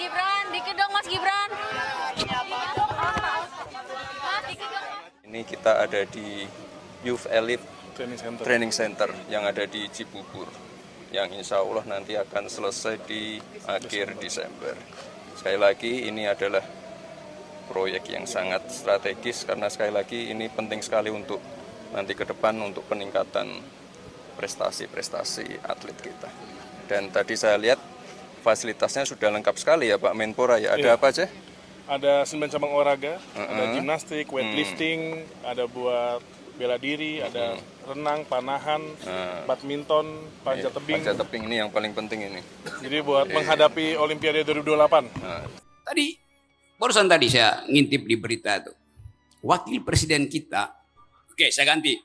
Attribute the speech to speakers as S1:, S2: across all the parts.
S1: Gibran, dikit dong Mas Gibran.
S2: Ini kita ada di Youth Elite Training Center yang ada di Cibubur, yang insya Allah nanti akan selesai di akhir Desember. Sekali lagi ini adalah proyek yang sangat strategis karena sekali lagi ini penting sekali untuk nanti ke depan untuk peningkatan prestasi-prestasi atlet kita. Dan tadi saya lihat fasilitasnya sudah lengkap sekali ya Pak Menpora ya. Ada apa aja?
S3: Ada 9 cabang olahraga, ada gimnastik, weightlifting, ada buat bela diri, ada renang, panahan, badminton, panjat tebing.
S2: Panjat tebing ini yang paling penting ini.
S3: Jadi buat menghadapi Olimpiade 2028.
S4: Barusan tadi saya ngintip di berita itu. Wakil presiden kita, oke saya ganti.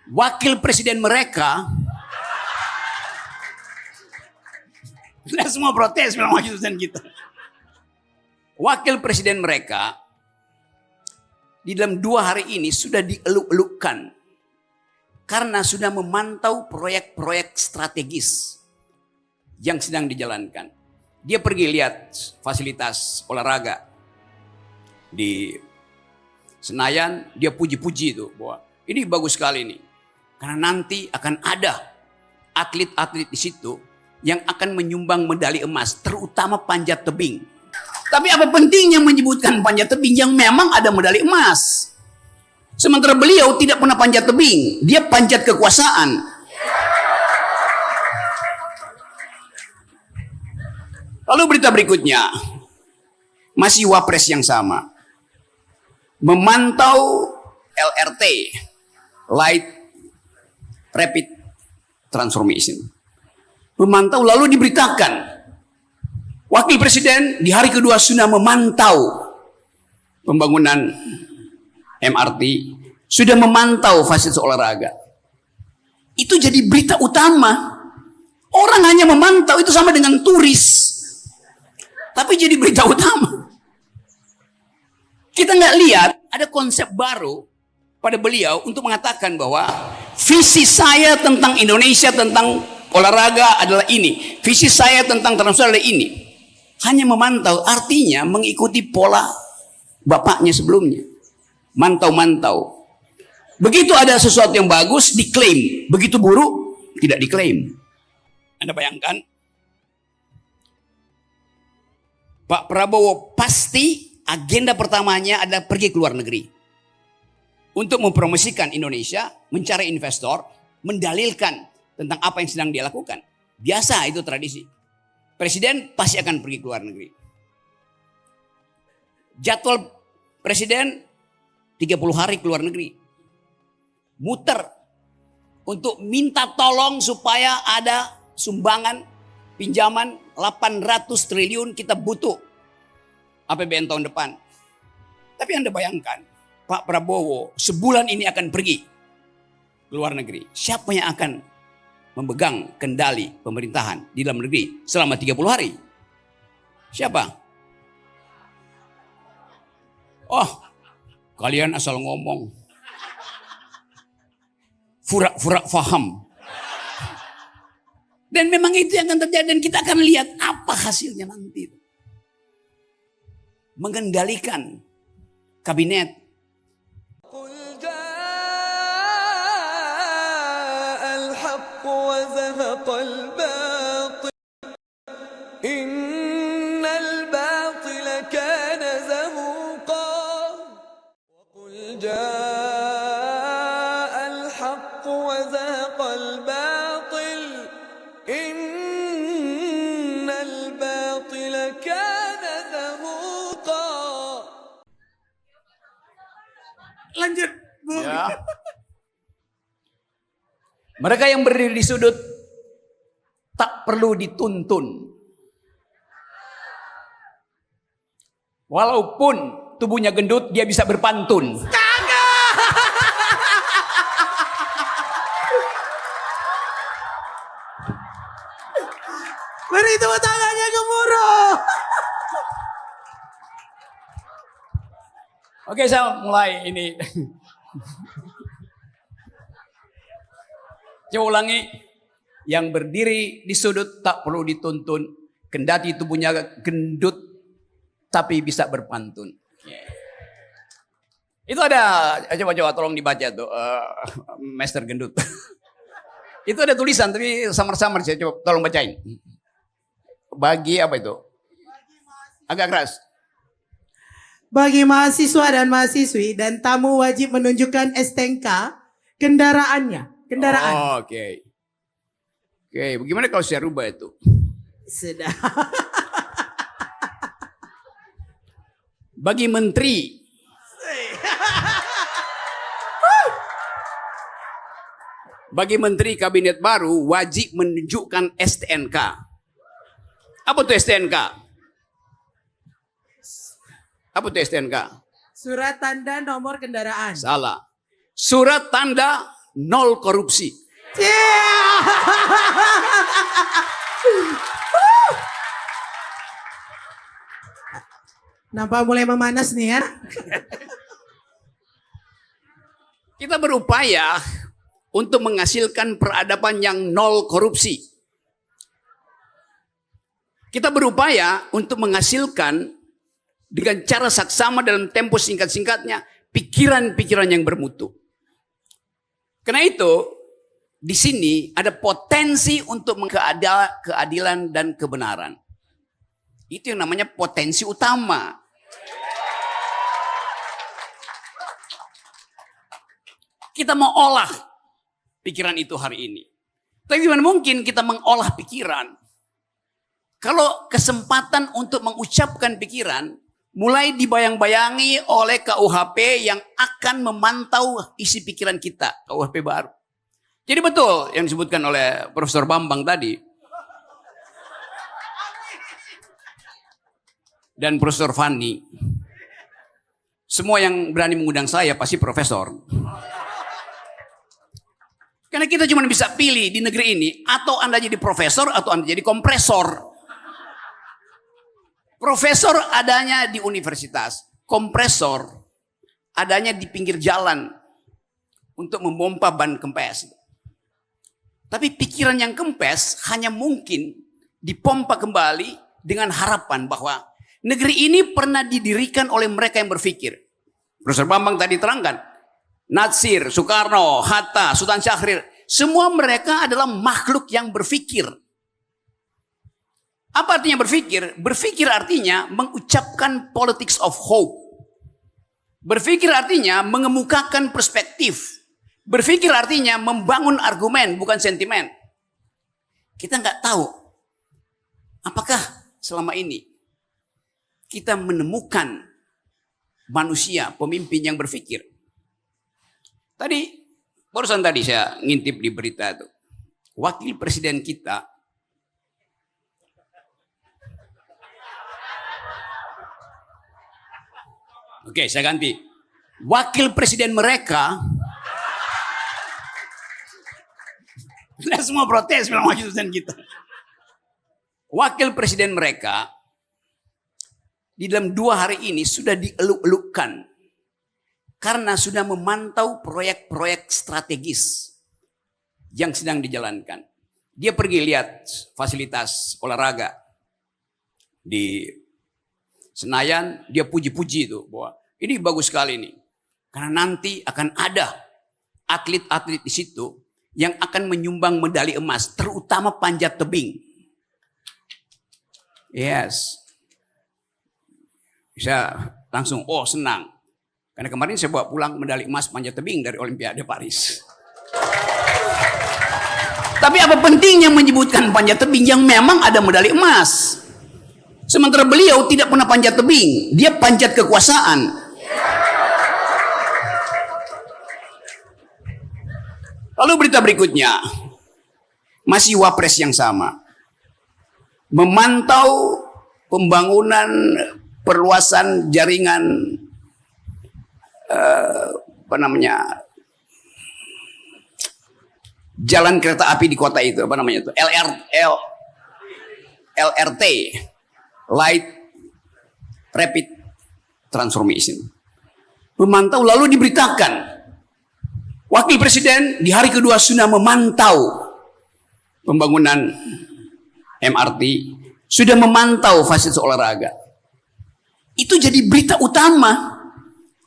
S4: Wakil presiden mereka, nah, semua protes bilang wakil presiden kita. Wakil presiden mereka di dalam 2 hari ini sudah dieluk-elukkan karena sudah memantau proyek-proyek strategis yang sedang dijalankan. Dia pergi lihat fasilitas olahraga di Senayan, dia puji-puji itu bahwa ini bagus sekali nih. Karena nanti akan ada atlet-atlet di situ yang akan menyumbang medali emas, terutama panjat tebing. Tapi apa pentingnya menyebutkan panjat tebing yang memang ada medali emas? Sementara beliau tidak pernah panjat tebing, dia panjat kekuasaan. Lalu berita berikutnya, masih wapres yang sama, memantau LRT, Light Rapid Transformation. Memantau lalu diberitakan, Wakil Presiden di hari kedua sudah memantau pembangunan MRT, sudah memantau fasilitas olahraga. Itu jadi berita utama. Orang hanya memantau itu sama dengan turis. Tapi jadi berita utama. Kita nggak lihat ada konsep baru pada beliau untuk mengatakan bahwa visi saya tentang Indonesia, tentang olahraga adalah ini. Visi saya tentang transnasional adalah ini. Hanya memantau, artinya mengikuti pola bapaknya sebelumnya. Mantau-mantau. Begitu ada sesuatu yang bagus, diklaim. Begitu buruk, tidak diklaim. Anda bayangkan, Pak Prabowo pasti agenda pertamanya adalah pergi ke luar negeri. Untuk mempromosikan Indonesia, mencari investor, mendalilkan tentang apa yang sedang dia lakukan. Biasa itu tradisi. Presiden pasti akan pergi ke luar negeri. Jadwal presiden 30 hari ke luar negeri. Muter untuk minta tolong supaya ada sumbangan pinjaman 800 triliun kita butuh APBN tahun depan. Tapi Anda bayangkan, Pak Prabowo sebulan ini akan pergi ke luar negeri. Siapa yang akan memegang kendali pemerintahan di dalam negeri selama 30 hari? Siapa? Oh, kalian asal ngomong. Furak-furak faham. Dan memang itu yang akan terjadi dan kita akan lihat apa hasilnya nanti. Mengendalikan kabinet.
S5: وزهق الباطل إن الباطل كان زهوقا وقل جاء الحق وزهق الباطل إن الباطل كان زهوقا.
S4: Lanjut, Bu. Ya. Mereka yang berdiri di sudut tak perlu dituntun. Walaupun tubuhnya gendut, dia bisa berpantun.
S5: Beri tepuk tangannya ke Muro.
S4: Oke, saya mulai ini. Coba ulangi. Yang berdiri di sudut tak perlu dituntun. Kendati tubuhnya gendut, tapi bisa berpantun. Itu ada, coba tolong dibaca tuh, Master Gendut. Itu ada tulisan tapi samar-samar, saya coba tolong bacain. Bagi apa itu? Agak keras.
S6: Bagi mahasiswa dan mahasiswi dan tamu wajib menunjukkan STNK kendaraannya. Kendaraan.
S4: Oh, oke. Oke, bagaimana kalau saya rubah itu?
S6: Sudah.
S4: Bagi menteri. Bagi menteri kabinet baru wajib menunjukkan STNK. Apa tuh STNK? Apa tuh STNK?
S6: Surat tanda nomor kendaraan.
S4: Salah. Surat tanda nol korupsi.
S6: Nampak mulai memanas nih ya.
S4: Kita berupaya untuk menghasilkan peradaban yang nol korupsi. Kita berupaya untuk menghasilkan dengan cara saksama dalam tempo singkat-singkatnya pikiran-pikiran yang bermutu. Karena itu di sini ada potensi untuk keadilan dan kebenaran. Itu yang namanya potensi utama. Kita mau olah pikiran itu hari ini. Tapi gimana mungkin kita mengolah pikiran kalau kesempatan untuk mengucapkan pikiran mulai dibayang-bayangi oleh KUHP yang akan memantau isi pikiran kita, KUHP baru. Jadi betul yang disebutkan oleh Profesor Bambang tadi. Dan Profesor Fanny. Semua yang berani mengundang saya pasti profesor. Karena kita cuma bisa pilih di negeri ini, atau Anda jadi profesor atau Anda jadi kompresor. Profesor adanya di universitas, kompresor adanya di pinggir jalan untuk memompa ban kempes. Tapi pikiran yang kempes hanya mungkin dipompa kembali dengan harapan bahwa negeri ini pernah didirikan oleh mereka yang berpikir. Profesor Bambang tadi terangkan, Natsir, Soekarno, Hatta, Sultan Syahrir, semua mereka adalah makhluk yang berpikir. Apa artinya berpikir? Berpikir artinya mengucapkan politics of hope. Berpikir artinya mengemukakan perspektif. Berpikir artinya membangun argumen, bukan sentimen. Kita nggak tahu apakah selama ini kita menemukan manusia, pemimpin yang berpikir. Barusan tadi saya ngintip di berita itu. Wakil presiden kita Oke, saya ganti. Wakil presiden mereka nah, semua protes bilang wakil presiden kita. Wakil presiden mereka di dalam 2 hari ini sudah dieluk-elukkan karena sudah memantau proyek-proyek strategis yang sedang dijalankan. Dia pergi lihat fasilitas olahraga di Senayan, dia puji-puji itu bahwa ini bagus sekali nih. Karena nanti akan ada atlet-atlet di situ yang akan menyumbang medali emas, terutama panjat tebing. Yes. Saya langsung senang. Karena kemarin saya bawa pulang medali emas panjat tebing dari Olimpiade Paris. Tapi apa pentingnya menyebutkan panjat tebing yang memang ada medali emas? Sementara beliau tidak pernah panjat tebing, dia panjat kekuasaan. Lalu berita berikutnya, masih wapres yang sama, memantau pembangunan perluasan jaringan jalan kereta api di kota itu, LRT. Light Rapid Transformation. Memantau lalu diberitakan wakil presiden di hari kedua sudah memantau pembangunan MRT, sudah memantau fasilitas olahraga. itu jadi berita utama.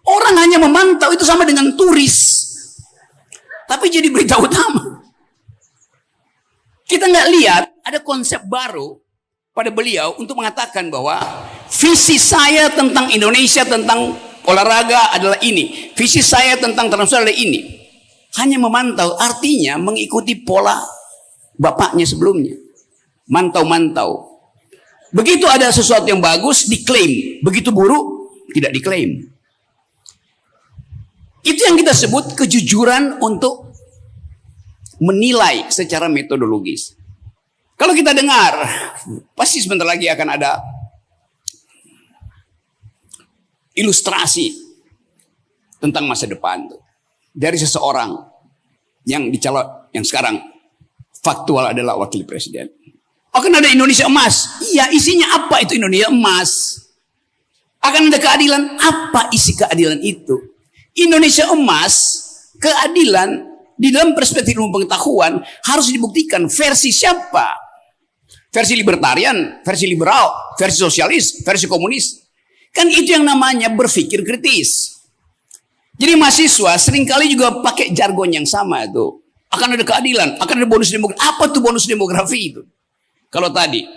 S4: Orang hanya memantau, itu sama dengan turis. Tapi jadi berita utama. Kita nggak lihat ada konsep baru pada beliau untuk mengatakan bahwa visi saya tentang Indonesia, tentang olahraga adalah ini. Visi saya tentang transnasional adalah ini. Hanya memantau, artinya mengikuti pola bapaknya sebelumnya. Mantau-mantau. Begitu ada sesuatu yang bagus, diklaim. Begitu buruk, tidak diklaim. Itu yang kita sebut kejujuran untuk menilai secara metodologis. Kalau kita dengar, pasti sebentar lagi akan ada ilustrasi tentang masa depan tuh, dari seseorang yang yang sekarang faktual adalah wakil presiden. Akan ada Indonesia emas. Iya, isinya apa itu Indonesia emas? Akan ada keadilan. Apa isi keadilan itu? Indonesia emas, keadilan di dalam perspektif ilmu pengetahuan harus dibuktikan versi siapa? Versi libertarian, versi liberal, versi sosialis, versi komunis. Kan itu yang namanya berpikir kritis. Jadi mahasiswa seringkali juga pakai jargon yang sama itu. Akan ada keadilan, akan ada bonus demografi. Apa tuh bonus demografi itu? Kalau tadi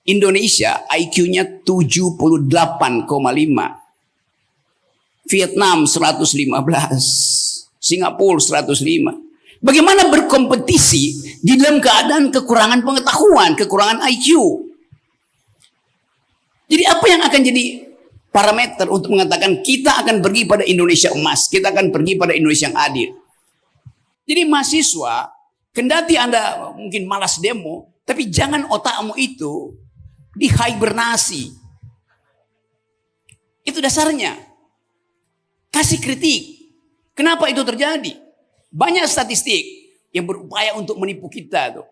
S4: Indonesia IQ-nya 78,5, Vietnam 115, Singapura 105. Bagaimana berkompetisi di dalam keadaan kekurangan pengetahuan, kekurangan IQ? Jadi apa yang akan jadi parameter untuk mengatakan kita akan pergi pada Indonesia emas, kita akan pergi pada Indonesia yang adil? Jadi mahasiswa, kendati Anda mungkin malas demo, tapi jangan otakmu itu dihibernasi. Itu dasarnya. Kasih kritik. Kenapa itu terjadi? Banyak statistik yang berupaya untuk menipu kita tuh.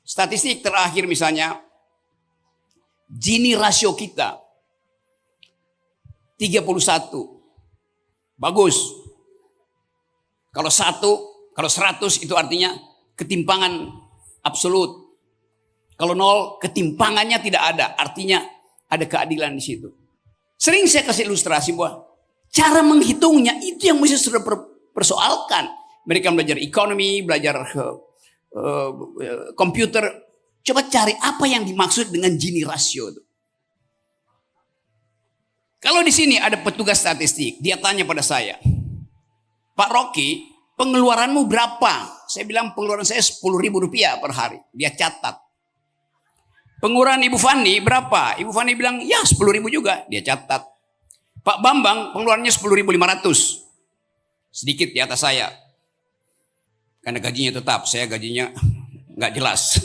S4: Statistik terakhir misalnya, Gini rasio kita 31. Bagus. Kalau 100 itu artinya ketimpangan absolut. Kalau 0, ketimpangannya tidak ada. Artinya ada keadilan di situ. Sering saya kasih ilustrasi bahwa cara menghitungnya itu yang mesti sudah persoalkan. Mereka belajar ekonomi, belajar komputer. Coba cari apa yang dimaksud dengan Gini rasio itu. Kalau di sini ada petugas statistik, dia tanya pada saya, Pak Rocky, pengeluaranmu berapa? Saya bilang pengeluaran saya Rp10.000 per hari. Dia catat. Pengeluaran Ibu Fani berapa? Ibu Fani bilang, ya 10.000 juga. Dia catat. Pak Bambang pengeluarannya 10.500. Sedikit di atas saya. Karena gajinya tetap, saya gajinya nggak jelas.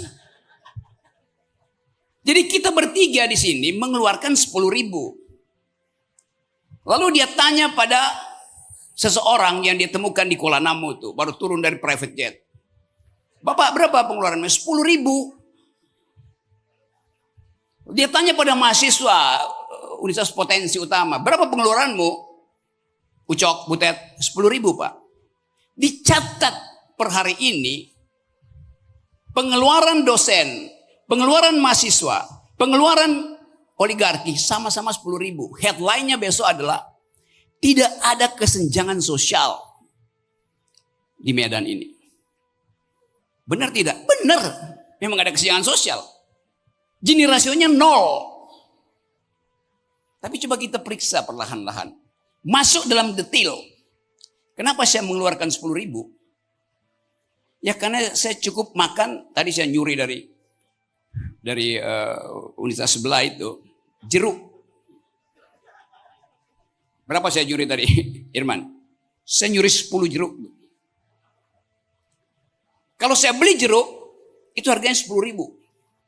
S4: Jadi kita bertiga di sini mengeluarkan 10.000. Lalu dia tanya pada seseorang yang dia temukan di Kuala Namu tuh, baru turun dari private jet. Bapak berapa pengeluarannya? 10.000. Dia tanya pada mahasiswa Universitas Potensi Utama, berapa pengeluaranmu? Ucok, Butet, 10.000 Pak. Dicatat per hari ini, pengeluaran dosen, pengeluaran mahasiswa, pengeluaran oligarki sama-sama 10.000. Headline-nya besok adalah tidak ada kesenjangan sosial di Medan ini. Benar tidak? Benar. Memang ada kesenjangan sosial. Gini rasionya 0. Tapi coba kita periksa perlahan-lahan. Masuk dalam detail. Kenapa saya mengeluarkan 10.000? Ya karena saya cukup makan. Tadi saya nyuri dari universitas sebelah itu. Jeruk. Berapa saya nyuri tadi, Irman? Saya nyuri 10 jeruk. Kalau saya beli jeruk, itu harganya 10.000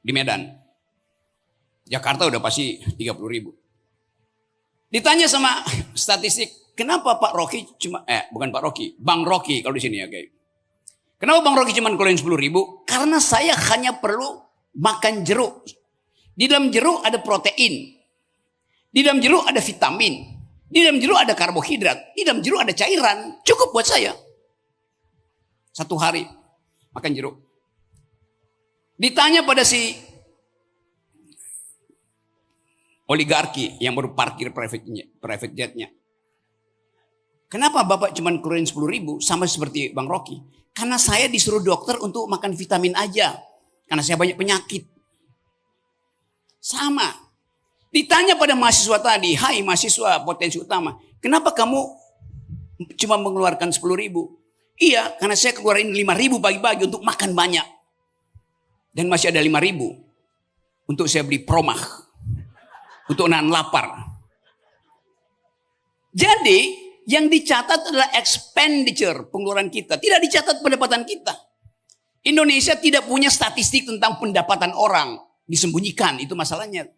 S4: di Medan. Jakarta udah pasti 30.000. Ditanya sama statistik, kenapa Pak Rocky cuma, bukan Pak Rocky, Bang Rocky kalau di sini ya kayak. Kenapa Bang Rocky cuma keluarin 10.000? Karena saya hanya perlu makan jeruk. Di dalam jeruk ada protein. Di dalam jeruk ada vitamin. Di dalam jeruk ada karbohidrat. Di dalam jeruk ada cairan. Cukup buat saya. 1 hari makan jeruk. Ditanya pada si oligarki yang baru parkir private jetnya. Kenapa Bapak cuma keluarin 10.000 sama seperti Bang Rocky? Karena saya disuruh dokter untuk makan vitamin aja. Karena saya banyak penyakit. Sama. Ditanya pada mahasiswa tadi, hai mahasiswa potensi utama, kenapa kamu cuma mengeluarkan 10.000? Iya, karena saya keluarin 5.000 pagi-pagi untuk makan banyak. Dan masih ada 5.000 untuk saya beli promah. Untuk nahan lapar. Jadi yang dicatat adalah expenditure pengeluaran kita. Tidak dicatat pendapatan kita. Indonesia tidak punya statistik tentang pendapatan orang. Disembunyikan, itu masalahnya.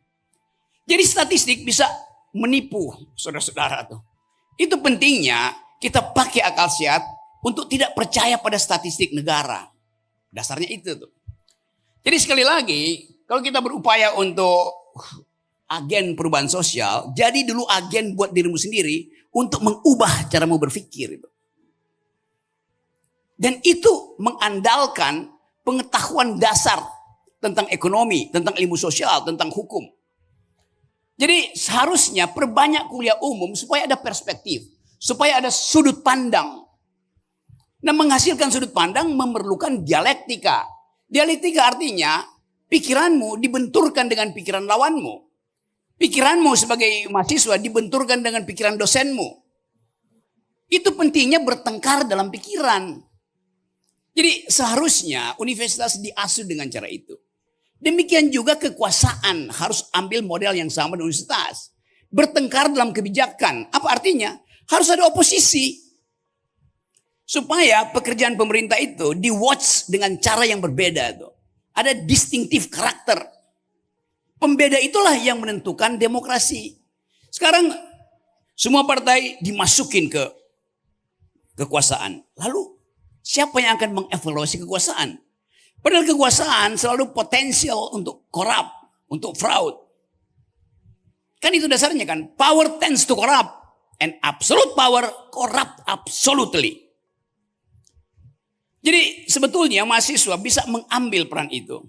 S4: Jadi statistik bisa menipu saudara-saudara tuh. Itu pentingnya kita pakai akal sehat untuk tidak percaya pada statistik negara. Dasarnya itu tuh. Jadi sekali lagi, kalau kita berupaya untuk agen perubahan sosial, jadi dulu agen buat dirimu sendiri untuk mengubah caramu berpikir. Dan itu mengandalkan pengetahuan dasar tentang ekonomi, tentang ilmu sosial, tentang hukum. Jadi seharusnya perbanyak kuliah umum supaya ada perspektif, supaya ada sudut pandang. Nah, menghasilkan sudut pandang memerlukan dialektika. Dialektika artinya pikiranmu dibenturkan dengan pikiran lawanmu. Pikiranmu sebagai mahasiswa dibenturkan dengan pikiran dosenmu. Itu pentingnya bertengkar dalam pikiran. Jadi seharusnya universitas diasuh dengan cara itu. Demikian juga kekuasaan harus ambil model yang sama dengan universitas. Bertengkar dalam kebijakan. Apa artinya? Harus ada oposisi. Supaya pekerjaan pemerintah itu di-watch dengan cara yang berbeda. Ada distinctive karakter. Pembeda itulah yang menentukan demokrasi. Sekarang semua partai dimasukin ke kekuasaan. Lalu siapa yang akan mengevaluasi kekuasaan? Padahal kekuasaan selalu potensial untuk korup, untuk fraud. Kan itu dasarnya kan. Power tends to corrupt. And absolute power corrupt absolutely. Jadi sebetulnya mahasiswa bisa mengambil peran itu.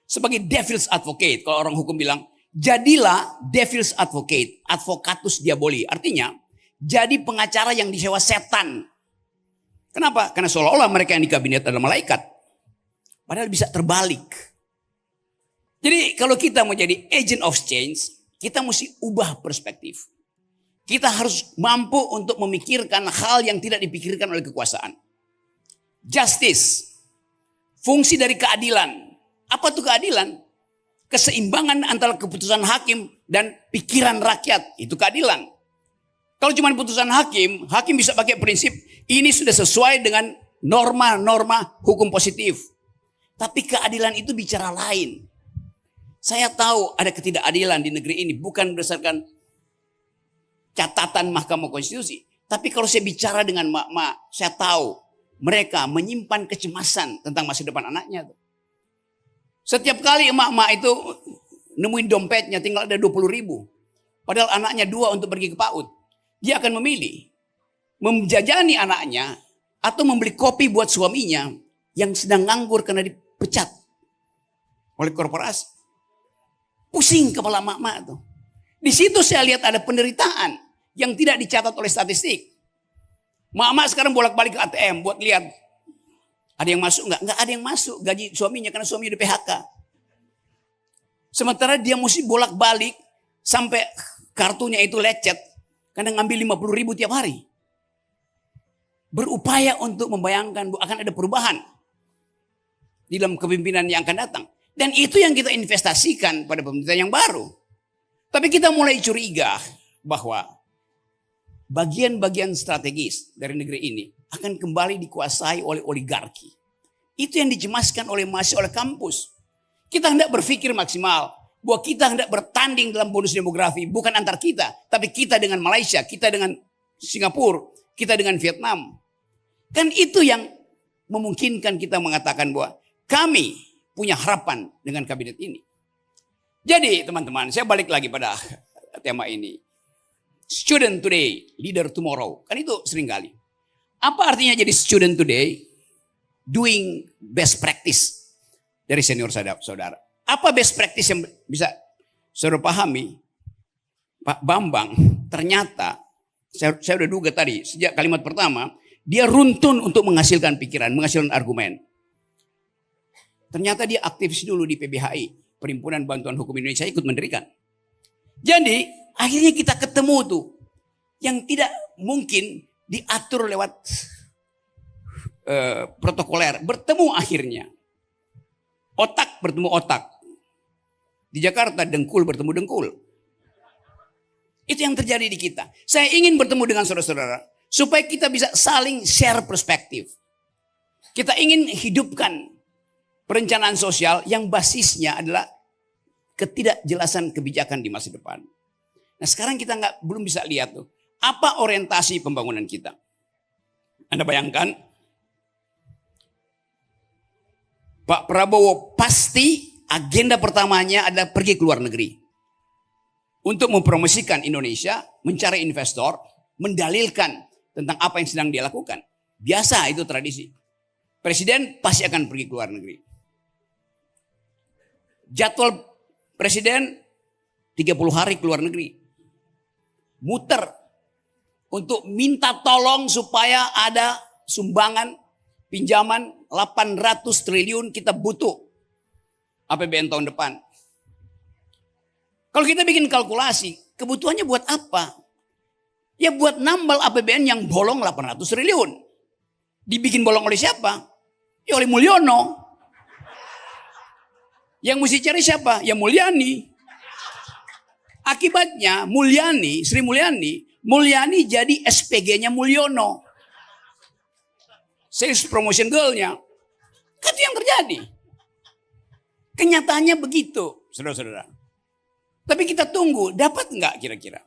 S4: Sebagai devil's advocate. Kalau orang hukum bilang, jadilah devil's advocate. Advocatus diaboli. Artinya, jadi pengacara yang disewa setan. Kenapa? Karena seolah-olah mereka yang di kabinet adalah malaikat. Padahal bisa terbalik. Jadi kalau kita mau jadi agent of change, kita mesti ubah perspektif. Kita harus mampu untuk memikirkan hal yang tidak dipikirkan oleh kekuasaan. Justice. Fungsi dari keadilan. Apa itu keadilan? Keseimbangan antara keputusan hakim dan pikiran rakyat. Itu keadilan. Kalau cuma putusan hakim, hakim bisa pakai prinsip ini sudah sesuai dengan norma-norma hukum positif. Tapi keadilan itu bicara lain. Saya tahu ada ketidakadilan di negeri ini bukan berdasarkan catatan Mahkamah Konstitusi. Tapi kalau saya bicara dengan mak-mak, saya tahu mereka menyimpan kecemasan tentang masa depan anaknya. Setiap kali emak-emak itu nemuin dompetnya tinggal ada 20.000. Padahal anaknya 2 untuk pergi ke PAUD. Dia akan memilih menjajani anaknya atau membeli kopi buat suaminya yang sedang nganggur karena dipecat oleh korporasi. Pusing kepala emak-emak tuh. Di situ saya lihat ada penderitaan yang tidak dicatat oleh statistik. Emak-emak sekarang bolak-balik ke ATM buat lihat ada yang masuk enggak? Enggak ada yang masuk gaji suaminya karena suaminya di PHK. Sementara dia mesti bolak-balik sampai kartunya itu lecet. Karena ngambil 50.000 tiap hari. Berupaya untuk membayangkan bahwa akan ada perubahan di dalam kepemimpinan yang akan datang. Dan itu yang kita investasikan pada pemerintahan yang baru. Tapi kita mulai curiga bahwa bagian-bagian strategis dari negeri ini akan kembali dikuasai oleh oligarki. Itu yang dicemaskan oleh mahasiswa, oleh kampus. Kita hendak berpikir maksimal bahwa kita hendak bertanding dalam bonus demografi. Bukan antar kita, tapi kita dengan Malaysia, kita dengan Singapura, kita dengan Vietnam. Kan itu yang memungkinkan kita mengatakan bahwa kami punya harapan dengan kabinet ini. Jadi teman-teman, saya balik lagi pada tema ini. Student today, leader tomorrow. Kan itu sering kali. Apa artinya jadi student today? Doing best practice dari senior saudara. Apa best practice yang bisa saudara pahami? Pak Bambang ternyata, saya udah duga tadi, sejak kalimat pertama, dia runtun untuk menghasilkan pikiran, menghasilkan argumen. Ternyata dia aktivis dulu di PBHI, Perhimpunan Bantuan Hukum Indonesia, ikut mendirikan. Jadi akhirnya kita ketemu tuh, yang tidak mungkin diatur lewat protokoler, bertemu akhirnya. Otak bertemu otak. Di Jakarta dengkul bertemu dengkul. Itu yang terjadi di kita. Saya ingin bertemu dengan saudara-saudara supaya kita bisa saling share perspektif. Kita ingin hidupkan perencanaan sosial yang basisnya adalah ketidakjelasan kebijakan di masa depan. Nah, sekarang kita belum bisa lihat tuh apa orientasi pembangunan kita. Anda bayangkan Pak Prabowo pasti agenda pertamanya adalah pergi ke luar negeri. Untuk mempromosikan Indonesia, mencari investor, mendalilkan tentang apa yang sedang dia lakukan. Biasa itu tradisi. Presiden pasti akan pergi ke luar negeri. Jadwal presiden 30 hari ke luar negeri. Muter untuk minta tolong supaya ada sumbangan pinjaman 800 triliun kita butuh APBN tahun depan. Kalau kita bikin kalkulasi, kebutuhannya buat apa? Ya buat nambal APBN yang bolong 800 triliun. Dibikin bolong oleh siapa? Ya oleh Mulyono. Yang mesti cari siapa? Ya Mulyani. Akibatnya Mulyani, Sri Mulyani jadi SPG-nya Mulyono. Sales promotion girl-nya. Kan itu yang terjadi. Kenyataannya begitu, saudara-saudara. Tapi kita tunggu, dapat nggak kira-kira?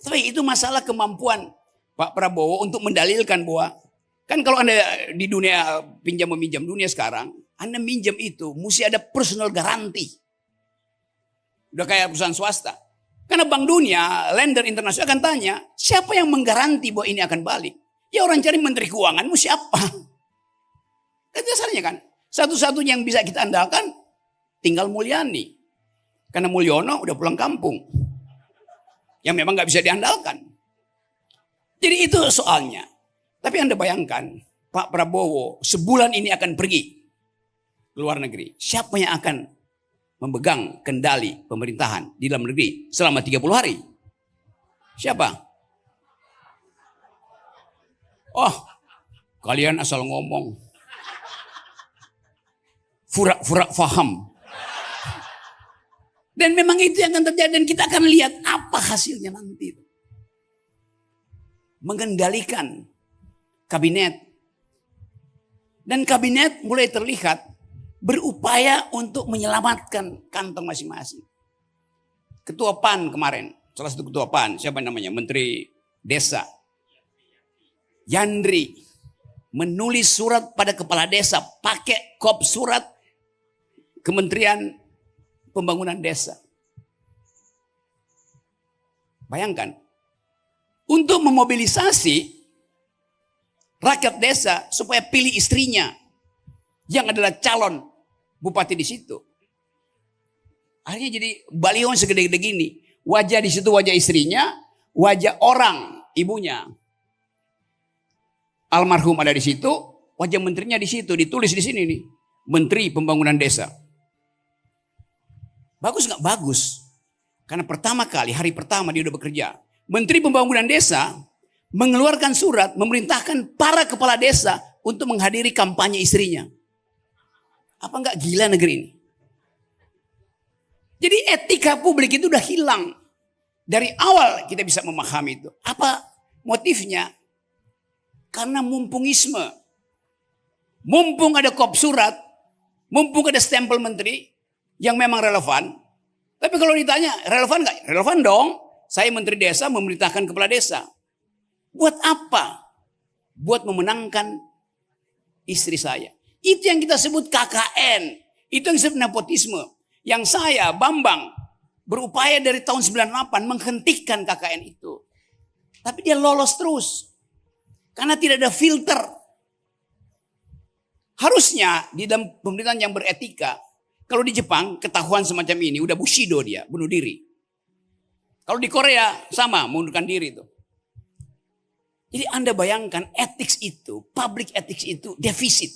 S4: Tapi itu masalah kemampuan Pak Prabowo untuk mendalilkan bahwa, kan kalau Anda di dunia pinjam-meminjam dunia sekarang, Anda minjam itu mesti ada personal garanti. Udah kayak perusahaan swasta. Karena Bank Dunia, lender internasional akan tanya, siapa yang menggaranti bahwa ini akan balik? Ya orang cari Menteri Keuanganmu siapa? Kan dasarnya kan, satu-satunya yang bisa kita andalkan tinggal Mulyani. Karena Mulyono udah pulang kampung. Yang memang gak bisa diandalkan. Jadi itu soalnya. Tapi Anda bayangkan, Pak Prabowo sebulan ini akan pergi ke luar negeri. Siapa yang akan memegang kendali pemerintahan di dalam negeri selama 30 hari? Siapa? Oh, kalian asal ngomong. Furak-furak faham. Dan memang itu yang akan terjadi. Dan kita akan lihat apa hasilnya nanti. Mengendalikan kabinet. Dan kabinet mulai terlihat berupaya untuk menyelamatkan kantong masing-masing. Ketua PAN kemarin. Salah satu ketua PAN. Siapa namanya? Menteri Desa. Yandri. Menulis surat pada kepala desa. Pakai kop surat Kementerian Pembangunan Desa. Bayangkan. Untuk memobilisasi rakyat desa supaya pilih istrinya yang adalah calon bupati di situ. Akhirnya jadi baliho segede-gede gini. Wajah di situ wajah istrinya, wajah orang ibunya. Almarhum ada di situ, wajah menterinya di situ, ditulis di sini nih. Menteri Pembangunan Desa. Bagus nggak? Bagus. Karena pertama kali, hari pertama dia udah bekerja. Menteri Pembangunan Desa mengeluarkan surat memerintahkan para kepala desa untuk menghadiri kampanye istrinya. Apa nggak gila negeri ini? Jadi etika publik itu udah hilang. Dari awal kita bisa memahami itu. Apa motifnya? Karena mumpungisme. Mumpung ada kop surat, mumpung ada stempel menteri yang memang relevan. Tapi kalau ditanya, relevan nggak? Relevan dong. Saya menteri desa memerintahkan kepala desa. Buat apa? Buat memenangkan istri saya. Itu yang kita sebut KKN. Itu yang disebut nepotisme. Yang saya, Bambang, berupaya dari tahun 98 menghentikan KKN itu. Tapi dia lolos terus. Karena tidak ada filter. Harusnya di dalam pemerintahan yang beretika, kalau di Jepang ketahuan semacam ini, udah bushido dia, bunuh diri. Kalau di Korea sama, mengundurkan diri itu. Jadi Anda bayangkan ethics itu, public ethics itu defisit.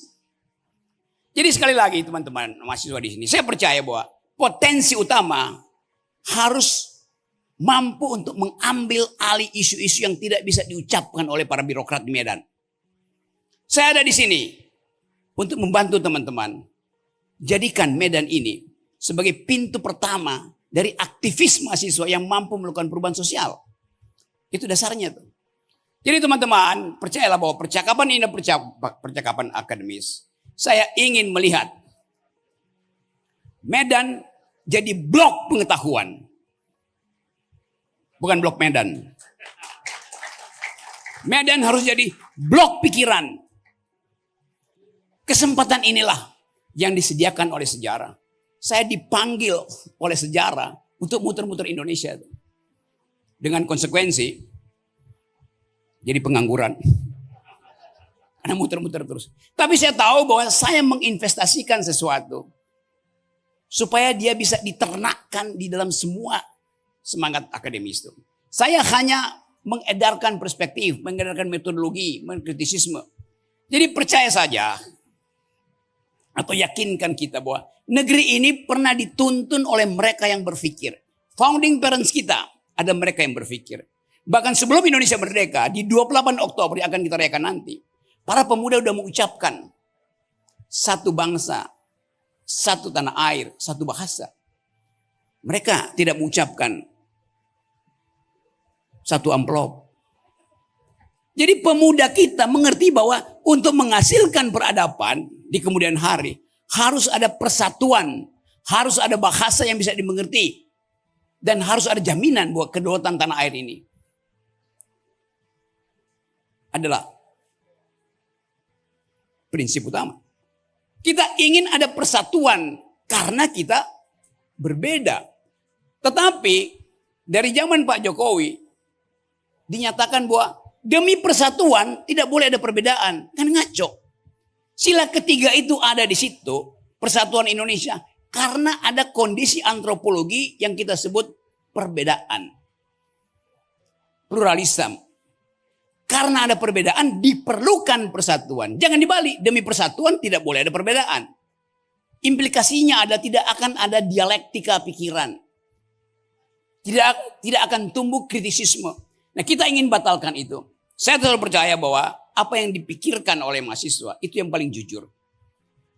S4: Jadi sekali lagi teman-teman mahasiswa di sini, saya percaya bahwa potensi utama harus mampu untuk mengambil alih isu-isu yang tidak bisa diucapkan oleh para birokrat di Medan. Saya ada di sini untuk membantu teman-teman. Jadikan Medan ini sebagai pintu pertama dari aktivis mahasiswa yang mampu melakukan perubahan sosial. Itu dasarnya tuh. Jadi teman-teman, percayalah bahwa percakapan ini percakapan akademis. Saya ingin melihat Medan jadi blok pengetahuan. Bukan blok Medan. Medan harus jadi blok pikiran. Kesempatan inilah yang disediakan oleh sejarah. Saya dipanggil oleh sejarah untuk muter-muter Indonesia. Dengan konsekuensi, jadi pengangguran. Karena muter-muter terus. Tapi saya tahu bahwa saya menginvestasikan sesuatu. Supaya dia bisa diternakkan di dalam semua semangat akademis itu. Saya hanya mengedarkan perspektif, mengedarkan metodologi, mengkritisisme. Jadi percaya saja atau yakinkan kita bahwa negeri ini pernah dituntun oleh mereka yang berpikir. Founding parents kita ada mereka yang berpikir. Bahkan sebelum Indonesia merdeka di 28 Oktober yang akan kita rayakan nanti, para pemuda sudah mengucapkan satu bangsa, satu tanah air, satu bahasa. Mereka tidak mengucapkan satu amplop. Jadi pemuda kita mengerti bahwa untuk menghasilkan peradaban di kemudian hari harus ada persatuan, harus ada bahasa yang bisa dimengerti, dan harus ada jaminan bahwa kedaulatan tanah air ini adalah prinsip utama. Kita ingin ada persatuan karena kita berbeda. Tetapi dari zaman Pak Jokowi dinyatakan bahwa demi persatuan tidak boleh ada perbedaan. Kan ngaco. Sila ketiga itu ada di situ, persatuan Indonesia, karena ada kondisi antropologi yang kita sebut perbedaan. Pluralisme. Karena ada perbedaan diperlukan persatuan. Jangan dibalik, demi persatuan tidak boleh ada perbedaan. Implikasinya ada tidak akan ada dialektika pikiran. Tidak akan tumbuh kritisisme. Nah, kita ingin batalkan itu. Saya selalu percaya bahwa apa yang dipikirkan oleh mahasiswa itu yang paling jujur.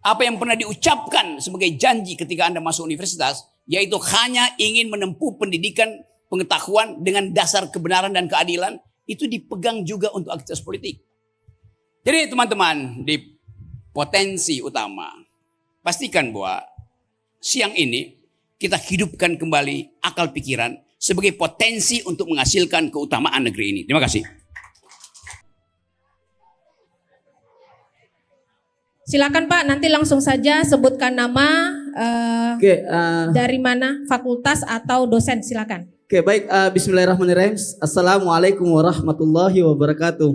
S4: Apa yang pernah diucapkan sebagai janji ketika Anda masuk universitas, yaitu hanya ingin menempuh pendidikan pengetahuan dengan dasar kebenaran dan keadilan, itu dipegang juga untuk aktivitas politik. Jadi teman-teman, di potensi utama, pastikan bahwa siang ini kita hidupkan kembali akal pikiran sebagai potensi untuk menghasilkan keutamaan negeri ini. Terima kasih.
S7: Silakan Pak, nanti langsung saja sebutkan nama, dari mana, fakultas atau dosen, silakan.
S8: Oke, baik. Bismillahirrahmanirrahim. Assalamualaikum warahmatullahi wabarakatuh.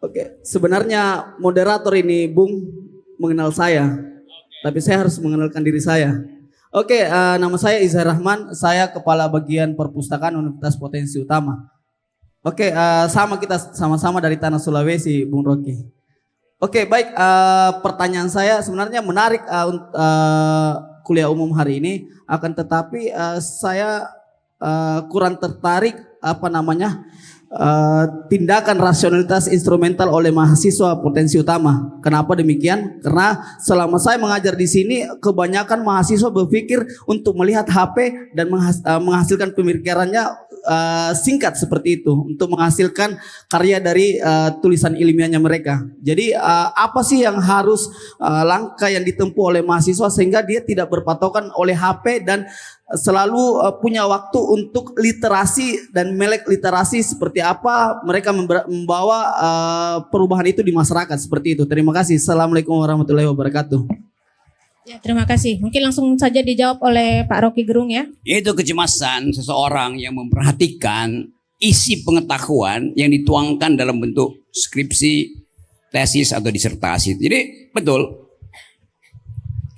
S8: Oke, sebenarnya moderator ini Bung mengenal saya, tapi saya harus mengenalkan diri saya. Oke, nama saya Izhar Rahman. Saya kepala bagian perpustakaan Universitas Potensi Utama. Oke, kita sama-sama dari tanah Sulawesi, Bung Rocky. Oke, baik. Pertanyaan saya sebenarnya menarik kuliah umum hari ini, akan tetapi saya kurang tertarik tindakan rasionalitas instrumental oleh mahasiswa Potensi Utama. Kenapa demikian? Karena selama saya mengajar di sini, kebanyakan mahasiswa berpikir untuk melihat HP dan menghasilkan pemikirannya singkat seperti itu, untuk menghasilkan karya dari tulisan ilmiahnya mereka. Jadi apa sih yang harus langkah yang ditempuh oleh mahasiswa sehingga dia tidak berpatokan oleh HP dan selalu punya waktu untuk literasi dan melek literasi seperti apa mereka membawa perubahan itu di masyarakat seperti itu. Terima kasih. Assalamualaikum warahmatullahi wabarakatuh.
S7: Ya, terima kasih. Mungkin langsung saja dijawab oleh Pak Rocky Gerung ya.
S4: Yaitu kecemasan seseorang yang memperhatikan isi pengetahuan yang dituangkan dalam bentuk skripsi, tesis atau disertasi. Jadi betul,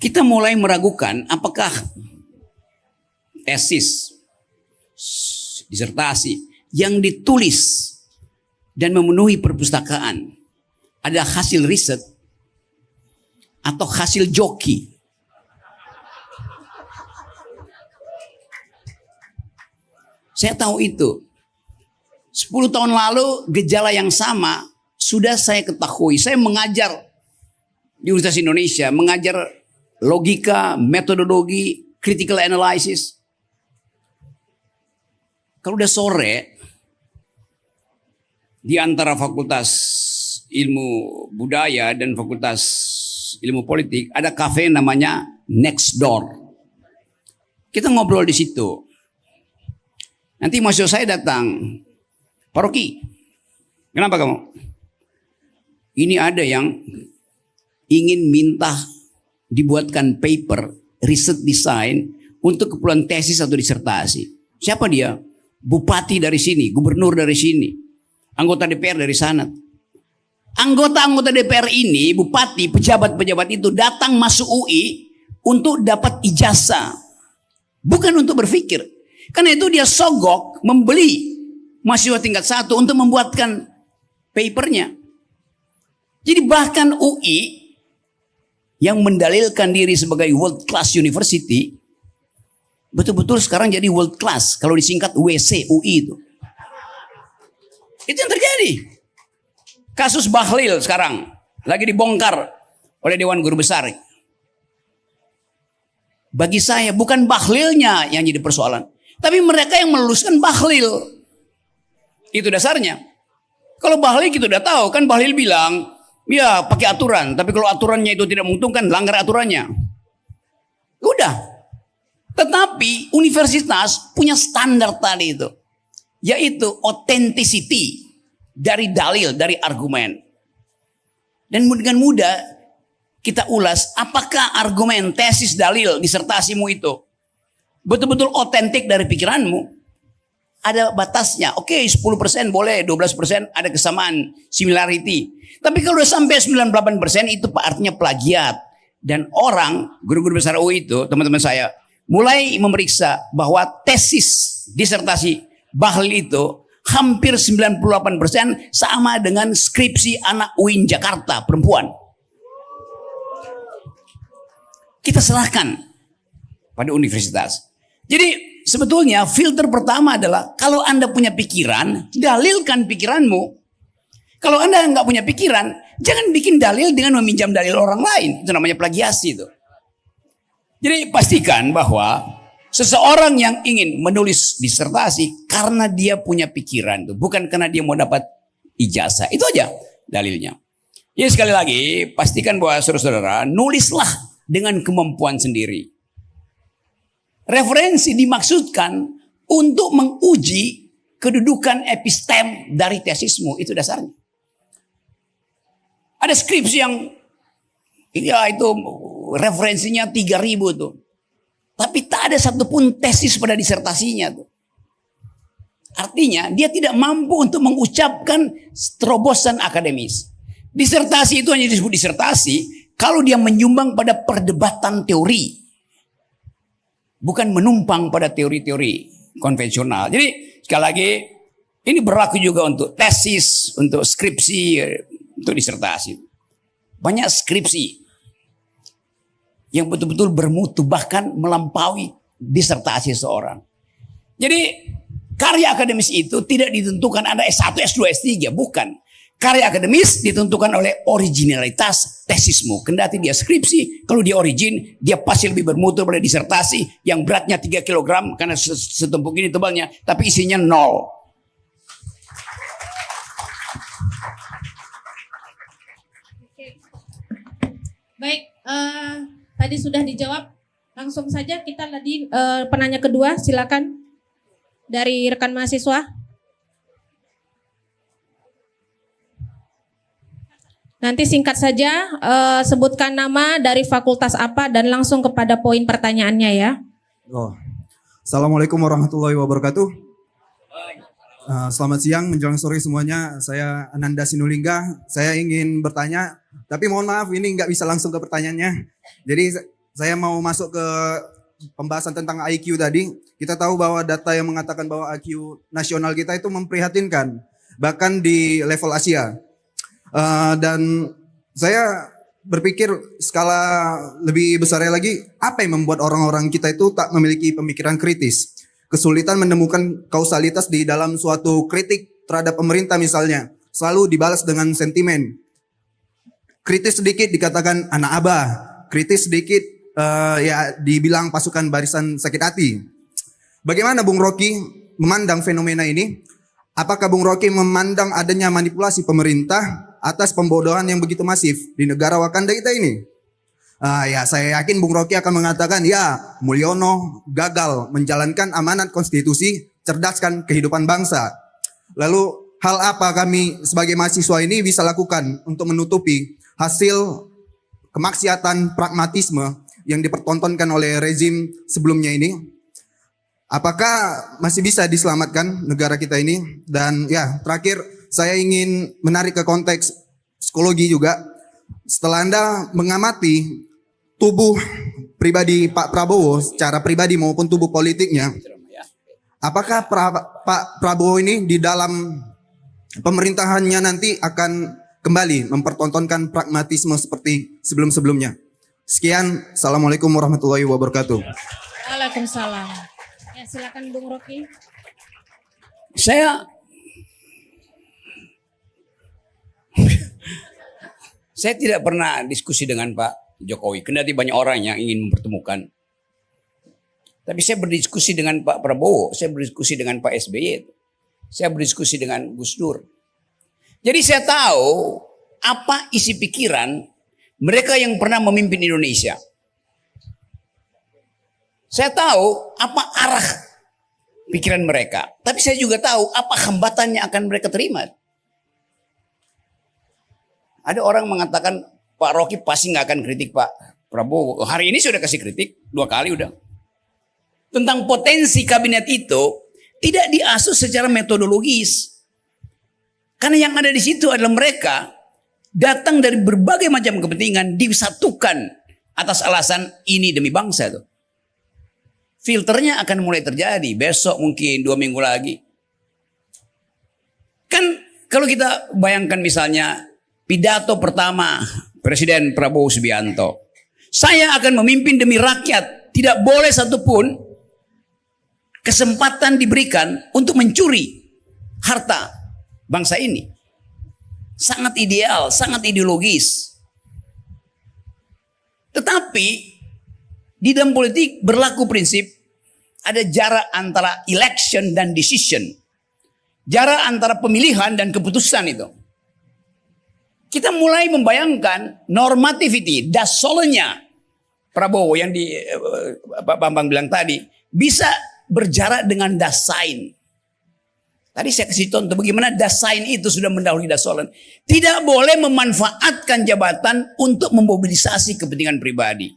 S4: kita mulai meragukan apakah tesis, disertasi yang ditulis dan memenuhi perpustakaan ada hasil riset atau hasil joki. Saya tahu itu. 10 tahun lalu gejala yang sama sudah saya ketahui. Saya mengajar di Universitas Indonesia, mengajar logika, metodologi, critical analysis. Kalau udah sore, di antara Fakultas Ilmu Budaya dan Fakultas Ilmu Politik ada kafe namanya Next Door. Kita ngobrol di situ. Nanti mahasiswa saya datang, Pak Rocky, kenapa kamu? Ini ada yang ingin minta dibuatkan paper, riset desain untuk keperluan tesis atau disertasi. Siapa dia? Bupati dari sini, gubernur dari sini, anggota DPR dari sana. Anggota-anggota DPR ini, bupati, pejabat-pejabat itu datang masuk UI untuk dapat ijazah. Bukan untuk berpikir. Karena itu dia sogok membeli mahasiswa tingkat 1 untuk membuatkan papernya. Jadi bahkan UI yang mendalilkan diri sebagai world class university betul-betul sekarang jadi world class. Kalau disingkat WC UI itu. Itu yang terjadi. Kasus Bahlil sekarang lagi dibongkar oleh Dewan Guru Besar. Bagi saya bukan Bahlilnya yang jadi persoalan. Tapi mereka yang meluluskan Bahlil. Itu dasarnya. Kalau Bahlil kita udah tahu kan, Bahlil bilang ya pakai aturan. Tapi kalau aturannya itu tidak menguntungkan, langgar aturannya. Udah. Tetapi universitas punya standar tadi itu. Yaitu authenticity dari dalil, dari argumen. Dan dengan mudah kita ulas apakah argumen, tesis, dalil, disertasimu itu betul-betul otentik dari pikiranmu. Ada batasnya. Oke, 10% boleh, 12% ada kesamaan, similarity. Tapi kalau udah sampai 98% itu artinya plagiat. Dan orang, guru-guru besar UI itu, teman-teman saya, mulai memeriksa bahwa tesis disertasi Bahlil itu hampir 98% sama dengan skripsi anak UIN Jakarta, perempuan. Kita serahkan pada universitas. Jadi sebetulnya filter pertama adalah kalau Anda punya pikiran, dalilkan pikiranmu. Kalau Anda nggak punya pikiran, jangan bikin dalil dengan meminjam dalil orang lain. Itu namanya plagiasi itu. Jadi pastikan bahwa seseorang yang ingin menulis disertasi karena dia punya pikiran, itu bukan karena dia mau dapat ijazah. Itu aja dalilnya. Ya sekali lagi, pastikan bahwa saudara-saudara nulislah dengan kemampuan sendiri. Referensi dimaksudkan untuk menguji kedudukan epistem dari tesismu. Itu dasarnya. Ada skripsi yang ya itu referensinya 3.000 tuh. Tapi tak ada satupun tesis pada disertasinya tuh. Artinya dia tidak mampu untuk mengucapkan terobosan akademis. Disertasi itu hanya disebut disertasi kalau dia menyumbang pada perdebatan teori. Bukan menumpang pada teori-teori konvensional. Jadi sekali lagi ini berlaku juga untuk tesis, untuk skripsi, untuk disertasi. Banyak skripsi yang betul-betul bermutu bahkan melampaui disertasi seorang. Jadi karya akademis itu tidak ditentukan Anda S1, S2, S3, bukan. Karya akademis ditentukan oleh originalitas tesismu. Kendati dia skripsi, kalau dia origin, dia pasti lebih bermutu pada disertasi yang beratnya 3 kg karena setumpuk ini tebalnya, tapi isinya 0.
S7: Baik, tadi sudah dijawab. Langsung saja kita tadi penanya kedua, silakan dari rekan mahasiswa. Nanti singkat saja, sebutkan nama dari fakultas apa dan langsung kepada poin pertanyaannya ya.
S9: Assalamualaikum warahmatullahi wabarakatuh. Selamat siang menjelang sore semuanya. Saya Ananda Sinulingga. Saya ingin bertanya, tapi mohon maaf ini nggak bisa langsung ke pertanyaannya. Jadi saya mau masuk ke pembahasan tentang IQ tadi, kita tahu bahwa data yang mengatakan bahwa IQ nasional kita itu memprihatinkan, bahkan di level Asia. Dan saya berpikir skala lebih besarnya lagi, apa yang membuat orang-orang kita itu tak memiliki pemikiran kritis? Kesulitan menemukan kausalitas di dalam suatu kritik terhadap pemerintah misalnya, selalu dibalas dengan sentimen. Kritis sedikit dikatakan anak abah, kritis sedikit ya dibilang pasukan barisan sakit hati. Bagaimana Bung Rocky memandang fenomena ini? Apakah Bung Rocky memandang adanya manipulasi pemerintah atas pembodohan yang begitu masif di negara Wakanda kita ini? Ya saya yakin Bung Rocky akan mengatakan ya Mulyono gagal menjalankan amanat konstitusi, cerdaskan kehidupan bangsa. Lalu hal apa kami sebagai mahasiswa ini bisa lakukan untuk menutupi hasil kemaksiatan pragmatisme yang dipertontonkan oleh rezim sebelumnya ini? Apakah masih bisa diselamatkan negara kita ini? Dan ya terakhir saya ingin menarik ke konteks psikologi juga. Setelah Anda mengamati tubuh pribadi Pak Prabowo secara pribadi maupun tubuh politiknya, apakah Pak Prabowo ini di dalam pemerintahannya nanti akan kembali mempertontonkan pragmatisme seperti sebelum-sebelumnya? Sekian, Assalamualaikum warahmatullahi wabarakatuh.
S7: Waalaikumsalam. Ya, silakan Bung Rocky.
S4: Saya tidak pernah diskusi dengan Pak Jokowi, kendati banyak orang yang ingin mempertemukan. Tapi saya berdiskusi dengan Pak Prabowo, saya berdiskusi dengan Pak SBY, saya berdiskusi dengan Gus Dur. Jadi saya tahu apa isi pikiran mereka yang pernah memimpin Indonesia. Saya tahu apa arah pikiran mereka. Tapi saya juga tahu apa hambatan yang akan mereka terima. Ada orang mengatakan Pak Rocky pasti nggak akan kritik Pak Prabowo. Hari ini sudah kasih kritik 2 kali udah. Tentang potensi kabinet itu tidak diasuh secara metodologis. Karena yang ada di situ adalah mereka datang dari berbagai macam kepentingan disatukan atas alasan ini demi bangsa itu. Filternya akan mulai terjadi besok mungkin 2 minggu lagi. Kan kalau kita bayangkan misalnya pidato pertama Presiden Prabowo Subianto. Saya akan memimpin demi rakyat. Tidak boleh satupun kesempatan diberikan untuk mencuri harta bangsa ini. Sangat ideal, sangat ideologis. Tetapi di dalam politik berlaku prinsip ada jarak antara election dan decision. Jarak antara pemilihan dan keputusan itu. Kita mulai membayangkan normativity, dasolnya Prabowo yang di Pak Bambang bilang tadi bisa berjarak dengan dasain. Tadi saya kasih contoh bagaimana dasain itu sudah mendahului dasolen. Tidak boleh memanfaatkan jabatan untuk memobilisasi kepentingan pribadi.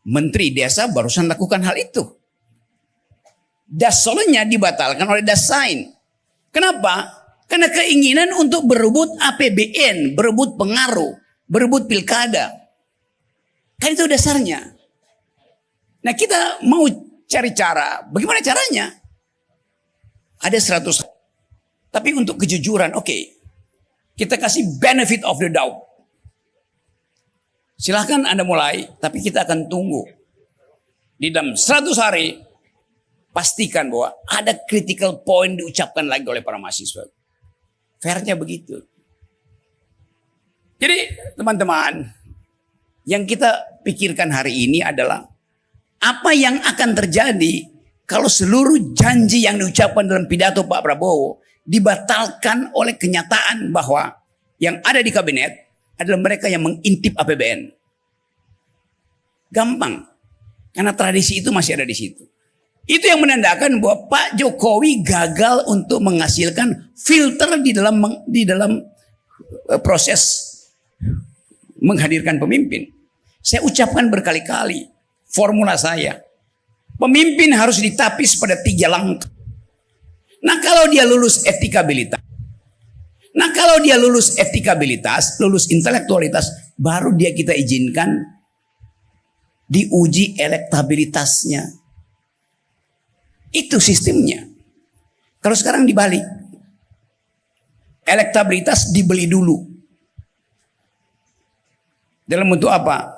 S4: Menteri desa barusan lakukan hal itu. Dasolennya dibatalkan oleh dasain. Kenapa? Karena keinginan untuk berebut APBN, berebut pengaruh, berebut pilkada. Kan itu dasarnya. Nah kita mau cari cara. Bagaimana caranya? Ada 100. Tapi untuk kejujuran, oke. Kita kasih benefit of the doubt. Silahkan Anda mulai, tapi kita akan tunggu. Di dalam 100 hari, pastikan bahwa ada critical point diucapkan lagi oleh para mahasiswa. Fairnya begitu. Jadi teman-teman, yang kita pikirkan hari ini adalah apa yang akan terjadi kalau seluruh janji yang diucapkan dalam pidato Pak Prabowo dibatalkan oleh kenyataan bahwa yang ada di kabinet adalah mereka yang mengintip APBN. Gampang. Karena tradisi itu masih ada di situ. Itu yang menandakan bahwa Pak Jokowi gagal untuk menghasilkan filter di dalam proses menghadirkan pemimpin. Saya ucapkan berkali-kali formula saya. Pemimpin harus ditapis pada 3 langkah. Nah kalau dia lulus etikabilitas, lulus intelektualitas, baru dia kita izinkan diuji elektabilitasnya. Itu sistemnya. Kalau sekarang dibalik. Elektabilitas dibeli dulu. Dalam bentuk apa?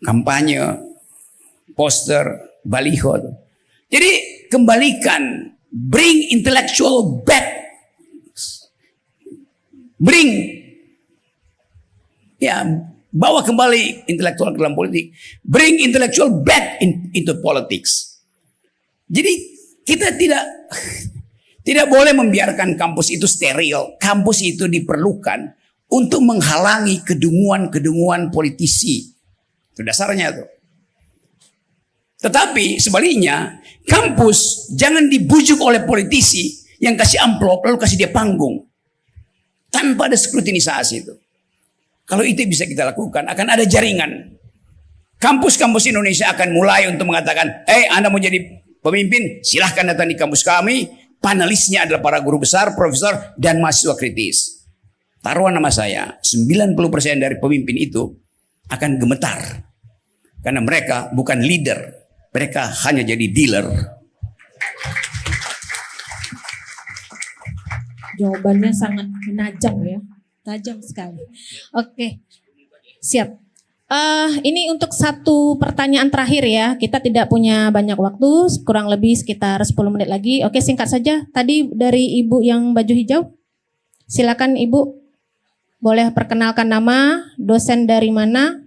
S4: Kampanye, poster, baliho. Jadi kembalikan, bring intellectual back. Bring, ya, bawa kembali intelektual ke dalam politik. Bring intellectual back into politics. Jadi kita tidak boleh membiarkan kampus itu steril. Kampus itu diperlukan untuk menghalangi kedunguan-kedunguan politisi. Itu dasarnya tuh. Tetapi sebaliknya, kampus jangan dibujuk oleh politisi yang kasih amplop lalu kasih dia panggung. Tanpa ada skrutinisasi itu. Kalau itu bisa kita lakukan, akan ada jaringan. Kampus-kampus Indonesia akan mulai untuk mengatakan, Anda mau jadi pemimpin, silahkan datang di kampus kami. Panelisnya adalah para guru besar, profesor, dan mahasiswa kritis. Taruhan nama saya, 90% dari pemimpin itu akan gemetar. Karena mereka bukan leader, mereka hanya jadi dealer.
S7: Jawabannya sangat menajam ya, tajam sekali. Oke, siap. Ini untuk satu pertanyaan terakhir ya. Kita tidak punya banyak waktu, kurang lebih sekitar 10 menit lagi. Oke, singkat saja. Tadi dari Ibu yang baju hijau. Silakan Ibu. Boleh perkenalkan nama, dosen dari mana?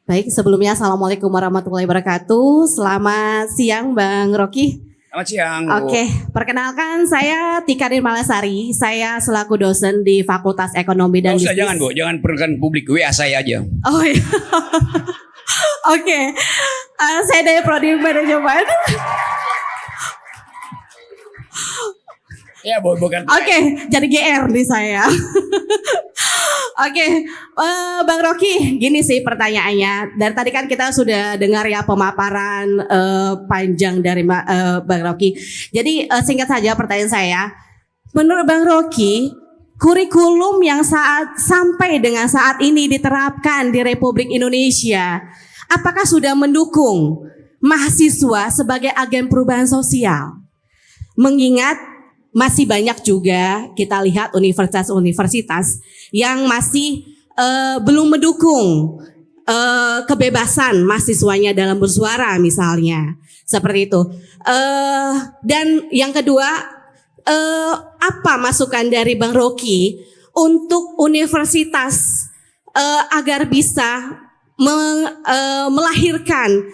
S10: Baik, sebelumnya Assalamualaikum warahmatullahi wabarakatuh. Selamat siang Bang Rocky.
S4: Selamat siang.
S10: Oke, perkenalkan saya Tika Nirmalasari. Saya selaku dosen di Fakultas Ekonomi dan Bisnis.
S4: Jangan Bu, jangan perkenalkan publik, WA saya aja.
S10: Oh iya. Oke, saya dari Prodi Manajemen.
S4: Ya Bu, bukan.
S10: Oke, jadi GR nih saya. Oke, Bang Rocky, gini sih pertanyaannya. Dari tadi kan kita sudah dengar ya pemaparan panjang dari Bang Rocky. Jadi singkat saja pertanyaan saya. Menurut Bang Rocky, kurikulum yang sampai dengan saat ini diterapkan di Republik Indonesia, apakah sudah mendukung mahasiswa sebagai agen perubahan sosial? Mengingat masih banyak juga kita lihat universitas-universitas yang masih belum mendukung kebebasan mahasiswanya dalam bersuara misalnya. Seperti itu. Dan yang kedua, apa masukan dari Bang Rocky untuk universitas agar bisa melahirkan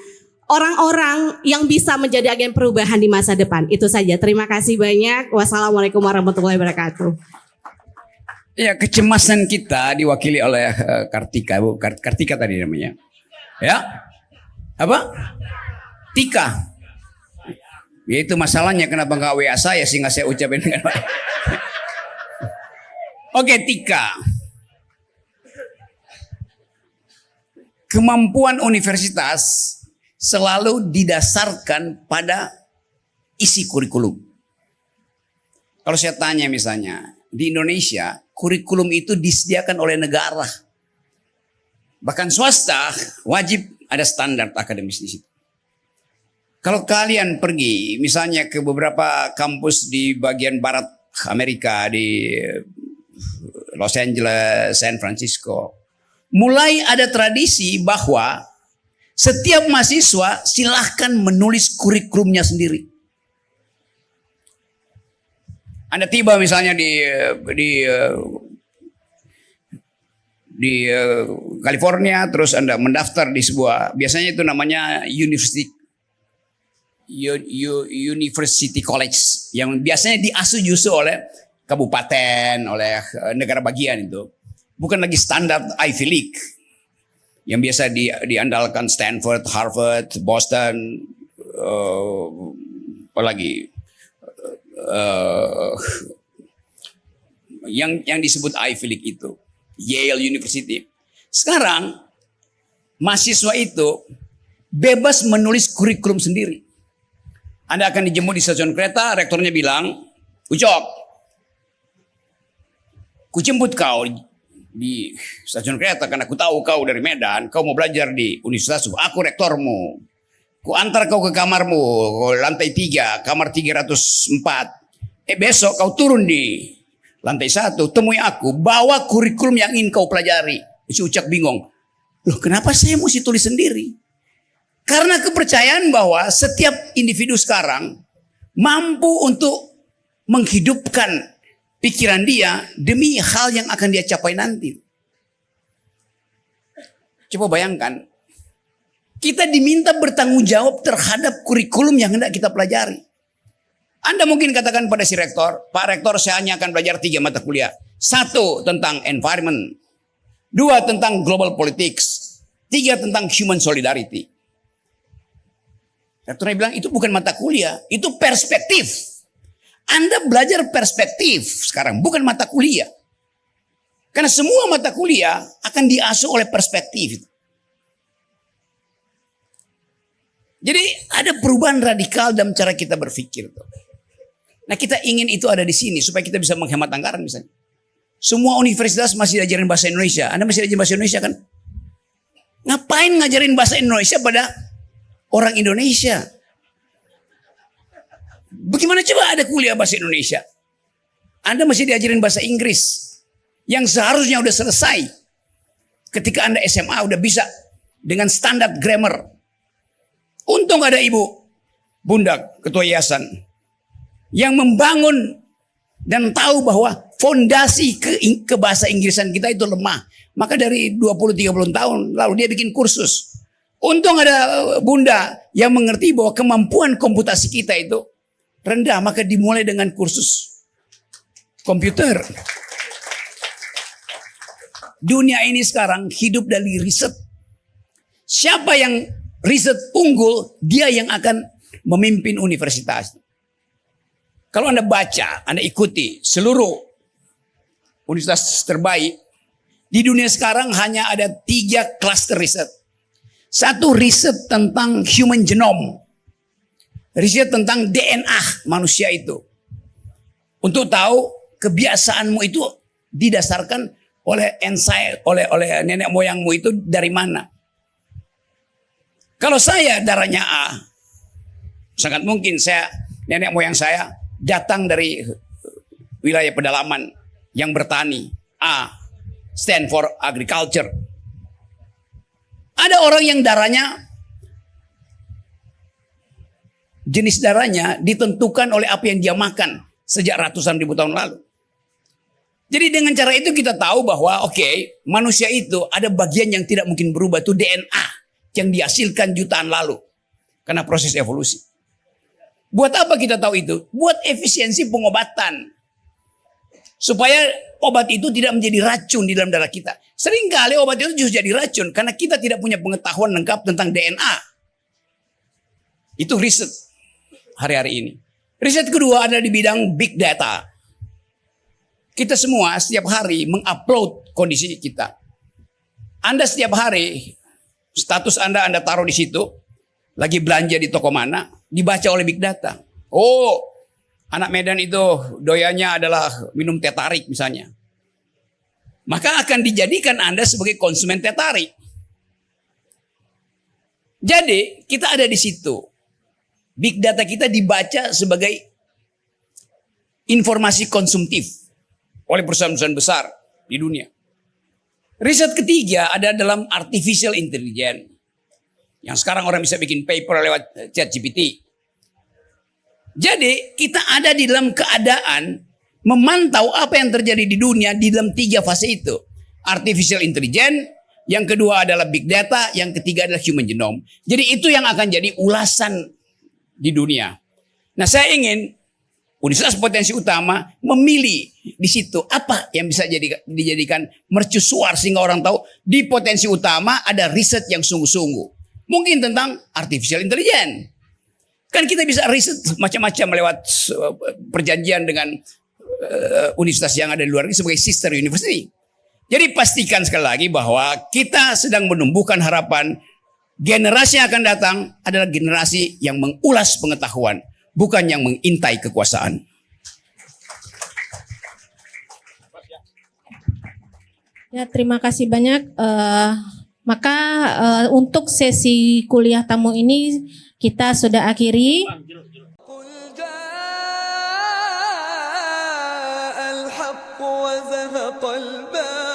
S10: orang-orang yang bisa menjadi agen perubahan di masa depan. Itu saja. Terima kasih banyak. Wassalamualaikum warahmatullahi wabarakatuh.
S4: Ya, kecemasan kita diwakili oleh Kartika, Bu. Kartika tadi namanya. Ya. Apa? Tika. Ya, itu masalahnya kenapa nggak WA saya sehingga saya ucapin dengan baik. Oke, Tika. Kemampuan universitas selalu didasarkan pada isi kurikulum. Kalau saya tanya misalnya, di Indonesia kurikulum itu disediakan oleh negara. Bahkan swasta wajib ada standar akademis di situ. Kalau kalian pergi misalnya ke beberapa kampus di bagian barat Amerika, di Los Angeles, San Francisco, mulai ada tradisi bahwa setiap mahasiswa silahkan menulis kurikulumnya sendiri. Anda tiba misalnya di California, terus Anda mendaftar di sebuah, biasanya itu namanya University College, yang biasanya diasuh justru oleh kabupaten, oleh negara bagian itu. Bukan lagi standar Ivy League yang biasa diandalkan Stanford, Harvard, Boston, apalagi yang disebut Ivy League itu, Yale University. Sekarang mahasiswa itu bebas menulis kurikulum sendiri. Anda akan dijemput di stasiun kereta, rektornya bilang, Ucok, ku jemput kau di stasiun kereta karena aku tahu kau dari Medan, kau mau belajar di Universitas, aku rektormu. Ku antar kau ke kamarmu, lantai 3, kamar 304. Besok kau turun di lantai 1, temui aku, bawa kurikulum yang ingin kau pelajari. Si Ucak bingung. Loh, kenapa saya mesti tulis sendiri? Karena kepercayaan bahwa setiap individu sekarang mampu untuk menghidupkan pikiran dia demi hal yang akan dia capai nanti. Coba bayangkan, kita diminta bertanggung jawab terhadap kurikulum yang hendak kita pelajari. Anda mungkin katakan pada si rektor, Pak Rektor, saya hanya akan belajar 3 mata kuliah. 1 tentang environment, 2 tentang global politics, 3 tentang human solidarity. Rektornya bilang itu bukan mata kuliah, itu perspektif. Anda belajar perspektif sekarang, bukan mata kuliah. Karena semua mata kuliah akan diasuh oleh perspektif. Jadi ada perubahan radikal dalam cara kita berpikir. Nah, kita ingin itu ada di sini supaya kita bisa menghemat anggaran misalnya. Semua universitas masih diajarin bahasa Indonesia. Anda masih diajarin bahasa Indonesia kan? Ngapain ngajarin bahasa Indonesia pada orang Indonesia? Bagaimana coba ada kuliah bahasa Indonesia? Anda masih diajarin bahasa Inggris yang seharusnya udah selesai. Ketika Anda SMA udah bisa dengan standar grammar. Untung ada Ibu Bunda Ketua Yayasan yang membangun dan tahu bahwa fondasi ke bahasa Inggrisan kita itu lemah. Maka dari 20-30 tahun lalu dia bikin kursus. Untung ada Bunda yang mengerti bahwa kemampuan komputasi kita itu rendah, maka dimulai dengan kursus komputer. Dunia ini sekarang hidup dari riset. Siapa yang riset unggul, dia yang akan memimpin universitas. Kalau Anda baca, Anda ikuti seluruh universitas terbaik, di dunia sekarang hanya ada 3 klaster riset. 1 riset tentang human genome. Riset tentang DNA manusia itu. Untuk tahu kebiasaanmu itu didasarkan oleh oleh nenek moyangmu itu dari mana. Kalau saya darahnya A, sangat mungkin nenek moyang saya datang dari wilayah pedalaman yang bertani. A, stand for agriculture. Ada orang yang darahnya, jenis darahnya ditentukan oleh apa yang dia makan sejak ratusan ribu tahun lalu. Jadi dengan cara itu kita tahu bahwa manusia itu ada bagian yang tidak mungkin berubah, itu DNA yang dihasilkan jutaan lalu karena proses evolusi. Buat apa kita tahu itu? Buat efisiensi pengobatan. Supaya obat itu tidak menjadi racun di dalam darah kita. Seringkali obat itu justru jadi racun karena kita tidak punya pengetahuan lengkap tentang DNA. Itu riset hari-hari ini. Riset kedua adalah di bidang big data. Kita semua setiap hari mengupload kondisi kita. Anda setiap hari, status Anda taruh di situ, lagi belanja di toko mana, dibaca oleh big data. Oh, anak Medan itu doyannya adalah minum teh tarik misalnya. Maka akan dijadikan Anda sebagai konsumen teh tarik. Jadi kita ada di situ. Big data kita dibaca sebagai informasi konsumtif oleh perusahaan-perusahaan besar di dunia. Riset ketiga ada dalam artificial intelligence. Yang sekarang orang bisa bikin paper lewat ChatGPT. Jadi kita ada di dalam keadaan memantau apa yang terjadi di dunia di dalam 3 fase itu. Artificial intelligence, yang kedua adalah big data, yang ketiga adalah human genome. Jadi itu yang akan jadi ulasan di dunia. Nah, saya ingin Universitas Potensi Utama memilih di situ apa yang bisa dijadikan mercusuar sehingga orang tahu di Potensi Utama ada riset yang sungguh-sungguh. Mungkin tentang artificial intelligence. Kan kita bisa riset macam-macam lewat perjanjian dengan universitas yang ada di luar negeri sebagai sister university. Jadi pastikan sekali lagi bahwa kita sedang menumbuhkan harapan generasi yang akan datang adalah generasi yang mengulas pengetahuan, bukan yang mengintai kekuasaan.
S7: Ya, terima kasih banyak. Maka untuk sesi kuliah tamu ini kita sudah akhiri.
S5: قل جاء الحق وزهق الباطل